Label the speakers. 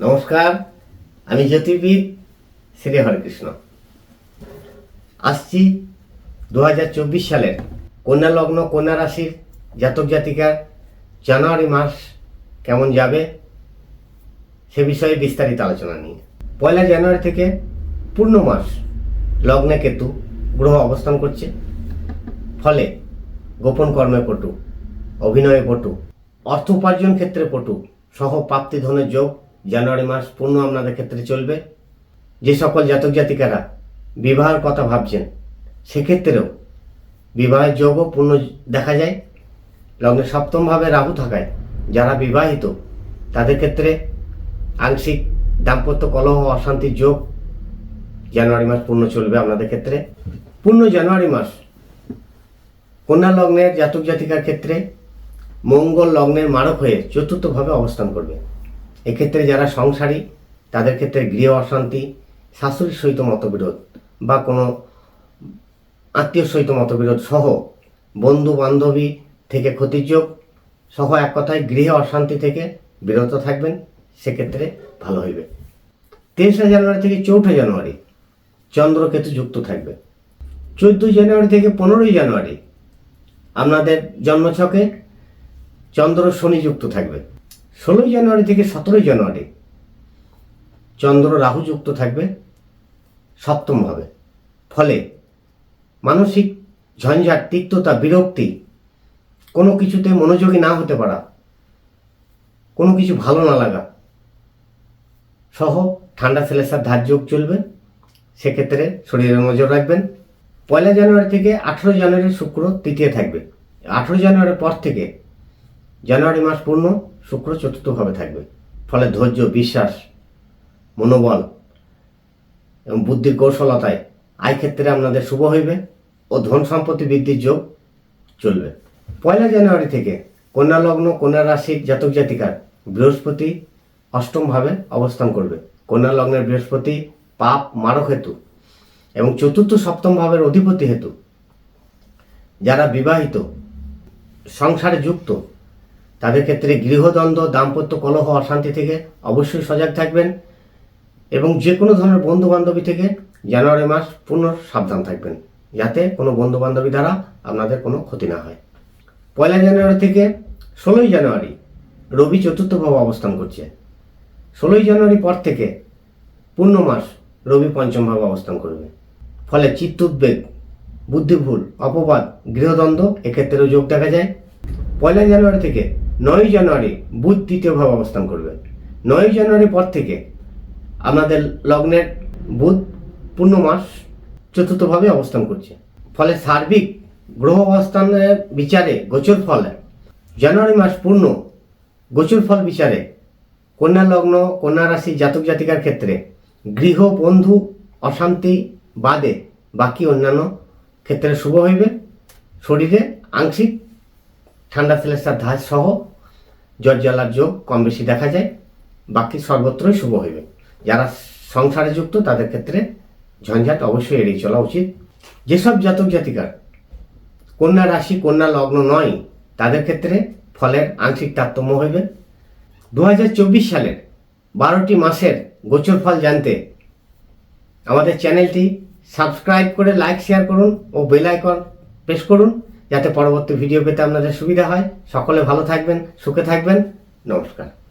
Speaker 1: নমস্কার, আমি জ্যোতির্বিদ শ্রী হরেকৃষ্ণ। আসছি 2024 সালের কন্যা লগ্ন কন্যা রাশির জাতক জাতিকার জানুয়ারি মাস কেমন যাবে সে বিষয়ে বিস্তারিত আলোচনা নিয়ে। 1 জানুয়ারি থেকে পূর্ণ মাস লগ্নে কেতু গ্রহ অবস্থান করছে। ফলে গোপন কর্মে পটু, অভিনয়ে পটু, অর্থ উপার্জন ক্ষেত্রে পটু সহ প্রাপ্তি ধনের যোগ জানুয়ারি মাস পূর্ণ আপনাদের ক্ষেত্রে চলবে। যে সকল জাতক জাতিকারা বিবাহের কথা ভাবছেন সেক্ষেত্রেও বিবাহের যোগও পূর্ণ দেখা যায়। লগ্নে সপ্তমভাবে রাহু থাকায় যারা বিবাহিত তাদের ক্ষেত্রে আংশিক দাম্পত্য কলহ অশান্তির যোগ জানুয়ারি মাস পূর্ণ চলবে আপনাদের ক্ষেত্রে। পূর্ণ জানুয়ারি মাস কন্যা লগ্নের জাতক জাতিকার ক্ষেত্রে মঙ্গল লগ্নের মারক হয়ে চতুর্থভাবে অবস্থান করবে। এক্ষেত্রে যারা সংসারী তাদের ক্ষেত্রে গৃহ অশান্তি, শাশুড়ির সহিত মতবিরোধ বা কোনো আত্মীয় সহিত মতবিরোধ সহ বন্ধু বান্ধবী থেকে ক্ষতির যোগ সহ এক কথায় গৃহে অশান্তি থেকে বিরত থাকবেন, সেক্ষেত্রে ভালো হইবে। 23 জানুয়ারি থেকে 4 জানুয়ারি চন্দ্রকেতু যুক্ত থাকবে। 14 জানুয়ারি থেকে 15 জানুয়ারি আপনাদের জন্মছকে চন্দ্র শনি যুক্ত থাকবে। 16 জানুয়ারি থেকে 17 জানুয়ারি চন্দ্র রাহু যুক্ত থাকবে সপ্তমভাবে। ফলে মানসিক ঝঞ্ঝাট, তিক্ততা, বিরক্তি, কোনো কিছুতে মনোযোগী না হতে পারা, কোনো কিছু ভালো না লাগা সহ ঠান্ডা সেলেসার ধার যোগ চলবে, সেক্ষেত্রে শরীরের নজর রাখবেন। 1 জানুয়ারি থেকে 18 জানুয়ারি শুক্র তৃতীয় থাকবে। 18 জানুয়ারির পর থেকে জানুয়ারি মাস পূর্ণ শুক্র চতুর্থভাবে থাকবে। ফলে ধৈর্য, বিশ্বাস, মনোবল এবং বুদ্ধির কৌশলতায় আয় ক্ষেত্রে আপনাদের শুভ হইবে ও ধন সম্পত্তি বৃদ্ধির যোগ চলবে। 1 জানুয়ারি থেকে কন্যা লগ্ন কন্যা রাশির জাতক জাতিকার বৃহস্পতি অষ্টমভাবে অবস্থান করবে। কন্যা লগ্নের বৃহস্পতি পাপ মারক হেতু এবং চতুর্থ সপ্তম ভাবের অধিপতি হেতু যারা বিবাহিত সংসারে যুক্ত তাদের ক্ষেত্রে গৃহদ্বন্দ্ব, দাম্পত্য কলহ অশান্তি থেকে অবশ্যই সজাগ থাকবেন এবং যে কোনো ধরনের বন্ধু বান্ধবী থেকে জানুয়ারি মাস পূর্ণ সাবধান থাকবেন, যাতে কোনো বন্ধু বান্ধবী দ্বারা আপনাদের কোনো ক্ষতি না হয়। 1 জানুয়ারি থেকে 16 জানুয়ারি রবি চতুর্থভাবে অবস্থান করছে। 16 জানুয়ারি পর থেকে পূর্ণ মাস রবি পঞ্চমভাবে অবস্থান করবে। ফলে চিত্তউদ্বেগ, বুদ্ধিভুল, অপবাদ, গৃহদ্বন্দ্ব এক্ষেত্রেও যোগ দেখা যায়। 1 জানুয়ারি থেকে 9 জানুয়ারি বুধ তৃতীয়ভাবে অবস্থান করবে। 9 জানুয়ারি পর থেকে আপনাদের লগ্নের বুধ পূর্ণ মাস চতুর্থভাবে অবস্থান করছে। ফলে সার্বিক গ্রহ অবস্থানের বিচারে গোচর ফলে জানুয়ারি মাস পূর্ণ গোচর ফল বিচারে কন্যা লগ্ন কন্যা রাশি জাতক জাতিকার ক্ষেত্রে গৃহ, বন্ধু অশান্তি বাদে বাকি অন্যান্য ক্ষেত্রে শুভ হইবে। শরীরে আংশিক ঠান্ডা সেলেসার ধাঁচ সহ জ্বর জ্বালার যোগ কম বেশি দেখা যায়, বাকি সর্বত্রই শুভ হইবে। যারা সংসারে যুক্ত তাদের ক্ষেত্রে ঝঞ্ঝাট অবশ্যই এড়িয়ে চলা উচিত। যেসব জাতক জাতিকার কন্যা রাশি কন্যা লগ্ন নয় তাদের ক্ষেত্রে ফলের আংশিক তারতম্য হইবে। 2024 সালের 12টি মাসের গোচর ফল জানতে আমাদের চ্যানেলটি সাবস্ক্রাইব করে লাইক শেয়ার করুন ও বেল আইকন প্রেস করুন, যাতে পরবর্তী ভিডিও পেতে আপনাদের সুবিধা হয়। সকলে ভালো থাকবেন, সুখে থাকবেন। নমস্কার।